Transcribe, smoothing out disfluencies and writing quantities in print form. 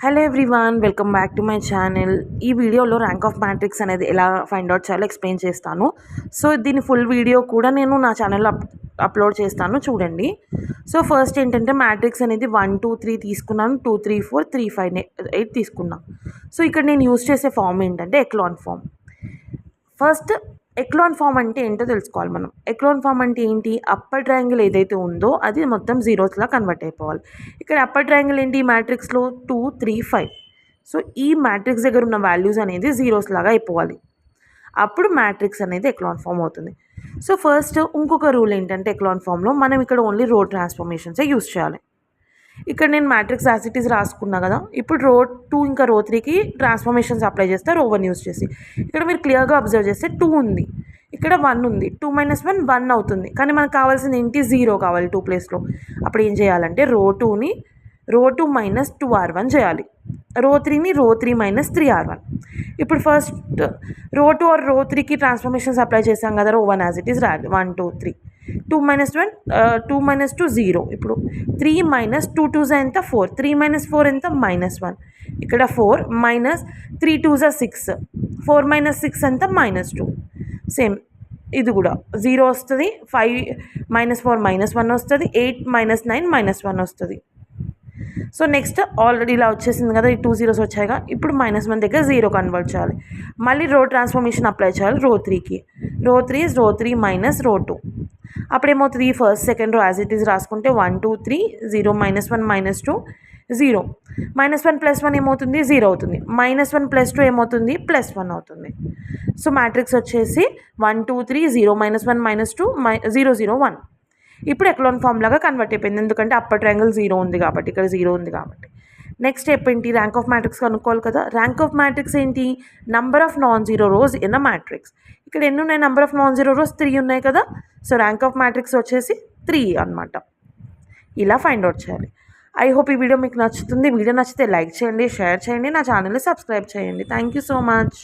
Hello everyone, welcome back to my channel. ఈ వీడియోలో rank of matrix అనేది ఎలా ఫైండ్ అవుట్ చేయాలో ఎక్స్ప్లెయిన్ చేస్తాను. సో దీని ఫుల్ వీడియో కూడా నేను నా ఛానల్లో అప్లోడ్ చేస్తాను, చూడండి. సో ఫస్ట్ ఏంటంటే మ్యాట్రిక్స్ అనేది 1 2 3 తీసుకున్నాను, 2 3 4 3 5 8 తీసుకున్నాను. సో ఇక్కడ నేను యూజ్ చేసే ఫామ్ ఏంటంటే echelon form. First echelon form అంటే ఏంటో తెలుసుకోవాలి మనం. ఎక్లాన్ ఫామ్ అంటే ఏంటి? అప్పర్ ట్రయాంగిల్ ఏదైతే ఉందో అది మొత్తం జీరోస్లా కన్వర్ట్ అయిపోవాలి. ఇక్కడ అప్పర్ ట్రయాంగిల్ ఏంటి? మ్యాట్రిక్స్లో 2 3 5. సో ఈ మ్యాట్రిక్స్ దగ్గర ఉన్న వాల్యూస్ అనేది జీరోస్ లాగా అయిపోవాలి. అప్పుడు మ్యాట్రిక్స్ అనేది ఎక్లాన్ ఫామ్ అవుతుంది. సో ఫస్ట్ ఇంకొక రూల్ ఏంటంటే ఎక్లాన్ ఫామ్లో మనం ఇక్కడ ఓన్లీ రో ట్రాన్స్ఫర్మేషన్సే యూజ్ చేయాలి. ఇక్కడ నేను మ్యాట్రిక్స్ యాసిటీస్ రాసుకున్నా కదా, ఇప్పుడు రో 2 ఇంకా రో 3కి ట్రాన్స్ఫర్మేషన్స్ అప్లై చేస్తే రో 1 యూజ్ చేసి. ఇక్కడ మీరు క్లియర్గా అబ్జర్వ్ చేస్తే 2 ఉంది, ఇక్కడ 1 ఉంది. 2 - 1 1 అవుతుంది, కానీ మనకు కావాల్సింది ఏంటి? 0 కావాలి 2 ప్లేస్లో. అప్పుడు ఏం చేయాలంటే రో 2ని రో 2 - 2r1 చేయాలి, రో 3ని రో 3 - 3r1. ఇప్పుడు ఫస్ట్ రో 2 ఆర్ రో 3కి ట్రాన్స్ఫర్మేషన్స్ అప్లై చేసాం కదా, రో 1 యాజ్ ఇట్ ఈస్ రాయాలి. 1 2 3 2 - 1 2 - 2 0. ఇప్పుడు 3 - 2 2 ఎంత? 4. 3 - 4 ఎంత? -1. ఇక్కడ 4 - 3 2 6. 4 - 6 ఎంత? -2. సేమ్ ఇది కూడా 0 వస్తుంది. 5 - 4 -1 వస్తుంది. 8 - 9 -1 వస్తుంది. సో నెక్స్ట్ ఆల్రెడీ ఇలా వచ్చేసింది కదా, ఈ 2 zeros వచ్చాయిగా. ఇప్పుడు -1 దగ్గర 0 కన్వర్ట్ చేయాలి. మళ్ళీ రో ట్రాన్స్ఫర్మేషన్ అప్లై చేయాలి రో 3కి. రో 3 is రో 3 - రో 2. అప్పుడు ఏమవుతుంది? First second row as it is రాసుకుంటే 1 2 3 0 - 1 - 2 0. -1 + 1 ఏమవుతుంది? 0 అవుతుంది. -1 + 2 ఏమవుతుంది? +1 అవుతుంది. సో మ్యాట్రిక్స్ వచ్చేసి 1 2 3 0 - 1 - 2 0 0 1. ఇప్పుడు ఎక్లాన్ ఫామ్ లాగా కన్వర్ట్ అయిపోయింది, ఎందుకంటే అప్పర్ ట్రయాంగిల్ 0 ఉంది కాబట్టి, ఇక్కడ 0 ఉంది కాబట్టి. నెక్స్ట్ స్టెప్ ఏంటి? ర్యాంక్ ఆఫ్ మ్యాట్రిక్స్ కనుక్కోవాలి కదా. ర్యాంక్ ఆఫ్ మ్యాట్రిక్స్ ఏంటి? Number of non zero rows in a matrix. ఇక్కడ ఎన్ని ఉన్నాయి? Number of non zero rose 3 ఉన్నాయి కదా. సో ర్యాంక్ ఆఫ్ మ్యాట్రిక్స్ వచ్చేసి 3 అనమాట. ఇలా ఫైండ్ అవుట్ చేయాలి. ఐ హోప్ ఈ వీడియో మీకు నచ్చుతుంది. వీడియో నచ్చితే లైక్ చేయండి, షేర్ చేయండి, నా ఛానల్ని సబ్స్క్రైబ్ చేయండి. Thank you so much.